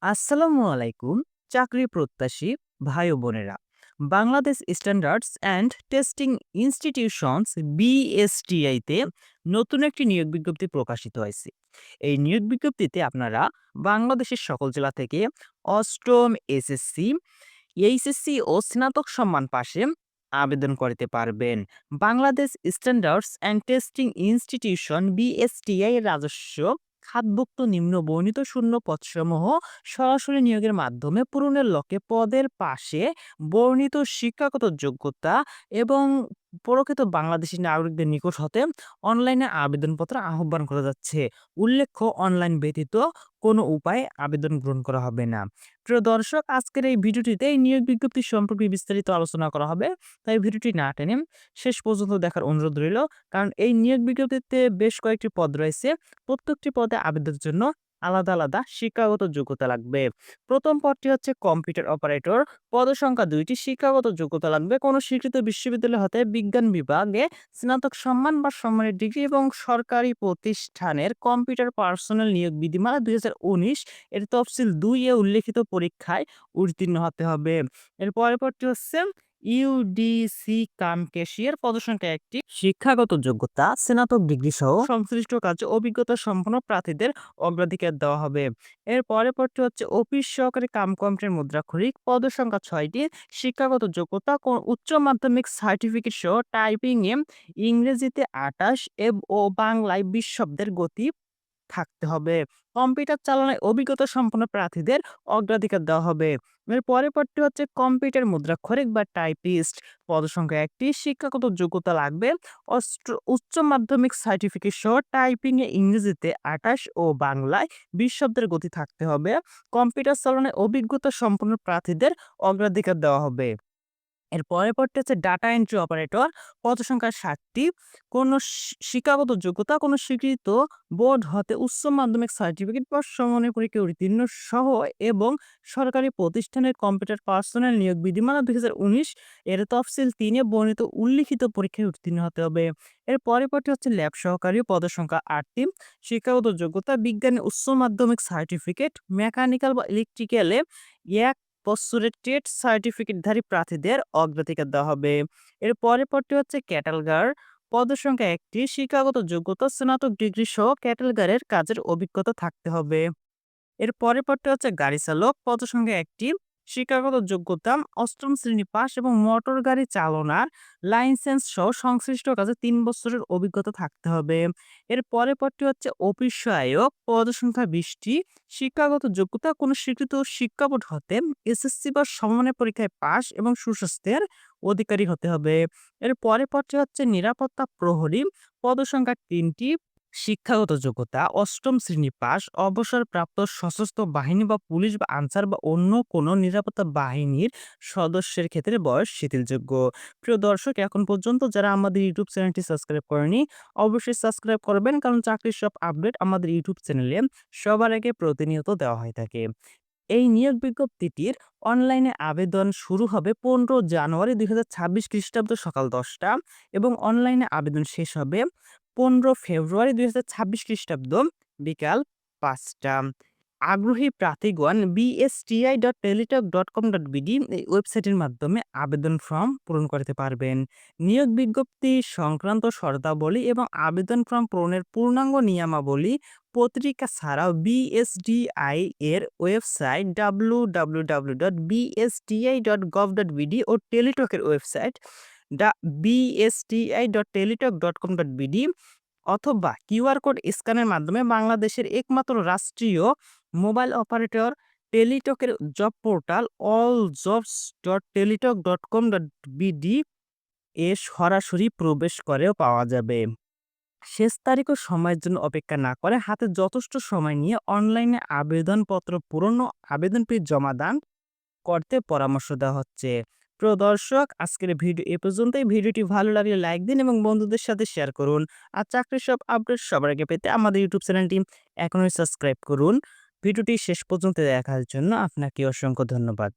আসসালামু আলাইকুম। চাকরি প্রত্যাশী ভাই ও বোনেরা, Bangladesh standards and testing institutions BSTI তে নতুন একটি নিয়োগ বিজ্ঞপ্তি প্রকাশিত হয়েছে। এই নিয়োগ বিজ্ঞপ্তিতে আপনারা বাংলাদেশের সকল জেলা থেকে অষ্টম এসএসসি, এইচএসসি ও স্নাতক সম্মান পাশে আবেদন করতে পারবেন। Bangladesh standards and testing institution BSTI এর রাজস্ব খাতভুক্ত নিম্ন বর্ণিত শূন্য পদসমূহ সরাসরি নিয়োগের মাধ্যমে পূরণের লক্ষ্যে পদের পাশে বর্ণিত শিক্ষাগত যোগ্যতা এবং প্রকৃত বাংলাদেশী নাগরিকদের নিকট হতে অনলাইনে আবেদনপত্র আহ্বান করা যাচ্ছে। উল্লেখ্য, অনলাইন ব্যতীত কোনো উপায়ে আবেদন গ্রহণ করা হবে না। প্রিয় দর্শক, আজকের এই ভিডিওটিতে এই নিয়োগ বিজ্ঞপ্তি সম্পর্কে বিস্তারিত আলোচনা করা হবে। তাই ভিডিওটি না টেনে শেষ পর্যন্ত দেখার অনুরোধ রইল। কারণ এই নিয়োগ বিজ্ঞপ্তিতে বেশ কয়েকটি পদ রয়েছে। প্রত্যেকটি পদে আবেদনের জন্য আলাদা আলাদা শিক্ষাগত যোগ্যতা লাগবে। প্রথম পদটি হচ্ছে কম্পিউটার অপারেটর। পদসংখ্যা ২ টি। শিক্ষাগত যোগ্যতা লাগবে কোনো স্বীকৃত বিশ্ববিদ্যালয় হতে বিজ্ঞান বিভাগে স্নাতক সম্মান বা সম্মানের ডিগ্রি এবং সরকারি প্রতিষ্ঠানের কম্পিউটার পার্সোনাল নিয়োগ বিধিমালা ২০১৯ এর তফসিল ২ এ উল্লেখিত পরীক্ষায় উত্তীর্ণ হতে হবে। এর পরের পদটি হচ্ছে ইউডিসি কাম ক্যাশিয়ার। পদসংখ্যা ১ টি। শিক্ষাগত যোগ্যতা স্নাতক ডিগ্রি সহ সংশ্লিষ্ট কাজে অভিজ্ঞতা সম্পন্ন প্রার্থীদের অগ্রাধিকার দেওয়া হবে। এর পরের পদটি হচ্ছে অফিস সহকারী কাম কম্পিউটার মুদ্রাক্ষরিক। পদসংখ্যা ৬ টি। শিক্ষাগত যোগ্যতা উচ্চ মাধ্যমিক সার্টিফিকেট সহ টাইপিং এ ইংরেজিতে ২৮ ও বাংলায় ২০ শব্দের গতি থাকতে হবে। কম্পিউটার চালানোয় অভিজ্ঞতা সম্পন্ন প্রার্থীদের অগ্রাধিকার দেওয়া হবে। এর পরের পদটি হচ্ছে কম্পিউটার মুদ্রাক্ষরিক বা টাইপিস্ট। পদসংখ্যা ১ টি। শিক্ষাগত যোগ্যতা লাগবে উচ্চ মাধ্যমিক সার্টিফিকেট সহ টাইপিং এ ইংরেজিতে ২৮ ও বাংলায় ২০ শব্দের গতি থাকতে হবে। কম্পিউটার চালানোয় অভিজ্ঞতা সম্পন্ন প্রার্থীদের অগ্রাধিকার দেওয়া হবে। এর পরের পদটি হচ্ছে ডাটা এন্ট্রি অপারেটর। পদসংখ্যা ৭ টি। কোনো শিক্ষাগত যোগ্যতা কোনো স্বীকৃত বোর্ড হতে উচ্চ মাধ্যমিক সার্টিফিকেট বা সমমানের পরীক্ষায় উত্তীর্ণ সহ এবং সরকারি প্রতিষ্ঠানের কম্পিউটার পার্সোনাল নিয়োগ বিধিমালা ২০১৯ এর তফসিল ৩ এ বর্ণিত উল্লিখিত পরীক্ষায় উত্তীর্ণ হতে হবে। এর পরের পদটি হচ্ছে ল্যাব সহকারী। পদসংখ্যা ৮ টি। শিক্ষাগত যোগ্যতা বিজ্ঞানে উচ্চ মাধ্যমিক সার্টিফিকেট, মেকানিক্যাল বা ইলেকট্রিক্যালে ১ বছরের ট্রেড সার্টিফিকেটধারী প্রার্থীদের অগ্রাধিকার দেওয়া হবে। এর পরের পদটি হচ্ছে ক্যাটালগার। পদসংখ্যা ১ টি। শিক্ষাগত যোগ্যতা স্নাতক ডিগ্রি সহ ক্যাটালগারের কাজের অভিজ্ঞতা থাকতে হবে। এর পরের পদটি হচ্ছে গাড়ি চালক। পদসংখ্যা ১ টি। শিক্ষাগত যোগ্যতা অষ্টম শ্রেণী পাস এবং মোটর গাড়ি চালনার লাইসেন্স সহ সংশ্লিষ্ট কাজে ৩ বছরের অভিজ্ঞতা থাকতে হবে। এর পরের পদটি হচ্ছে অফিস সহায়ক। পদসংখ্যা ২০ টি। শিক্ষাগত যোগ্যতা কোনো স্বীকৃত শিক্ষা বোর্ড হতে এসএসসি বা সমমানের পরীক্ষায় পাস এবং সুস্বাস্থ্যের অধিকারী হতে হবে। এর পরের পদটি হচ্ছে নিরাপত্তা প্রহরী। পদসংখ্যা ৩ টি। শিক্ষাগত যোগ্যতা অষ্টম শ্রেণী পাস, অবসরপ্রাপ্ত সশস্ত্র বাহিনী বা পুলিশ বা আনসার বা অন্য কোনো নিরাপত্তা বাহিনীর সদস্যের ক্ষেত্রে বয়স শিথিলযোগ্য। প্রিয় দর্শক, এখন পর্যন্ত যারা আমাদের ইউটিউব চ্যানেলটি সাবস্ক্রাইব করেনি অবশ্যই সাবস্ক্রাইব করবেন, কারণ চাকরির সব আপডেট আমাদের ইউটিউব চ্যানেলে সবার আগে প্রতিনিয়ত দেওয়া হয়ে থাকে। এই নিয়োগ বিজ্ঞপ্তিটির অনলাইনে আবেদন শুরু হবে ১৫ জানুয়ারি ২০২৬ খ্রিস্টাব্দ সকাল ১০টা এবং অনলাইনে আবেদন শেষ হবে ১৫ ফেব্রুয়ারি ২০২৬ খ্রিস্টাব্দ বিকাল ৫টা। আগ্রহী প্রার্থীগণ bsti.teletalk.com.bd এই ওয়েবসাইটের মাধ্যমে আবেদন ফর্ম পূরণ করতে পারবেন। নিয়োগ বিজ্ঞপ্তি সংক্রান্ত শর্তাবলী এবং আবেদন ফর্ম পূরণের পূর্ণাঙ্গ নিয়মাবলী পত্রিকা ছাড়াও বিএসটিআই এর ওয়েবসাইট www.bsti.gov.bd ও টেলিটকের ওয়েবসাইট bsti.teletalk.com.bd অথবা কিউআর কোড স্ক্যানের মাধ্যমে বাংলাদেশের একমাত্র রাষ্ট্রীয় মোবাইল অপারেটর টেলিটকের জব পোর্টাল alljobs.teletalk.com.bd এ সরাসরি প্রবেশ করেও পাওয়া যাবে। শেষ তারিখ ও সময়ের জন্য অপেক্ষা না করে হাতে যথেষ্ট সময় নিয়ে অনলাইনে আবেদনপত্র পূরণ ও আবেদন ফি জমা দান করতে পরামর্শ দেওয়া হচ্ছে। প্রিয় দর্শক, আজকের ভিডিও এ পর্যন্তই। ভিডিওটি ভালো লাগলে লাইক দিন এবং বন্ধুদের সাথে শেয়ার করুন। আর চাকরির সব আপডেট সবার আগে পেতে আমাদের ইউটিউব চ্যানেলটি এখনই সাবস্ক্রাইব করুন। ভিডিওটি শেষ পর্যন্ত দেখার জন্য আপনাকে অসংখ্য ধন্যবাদ।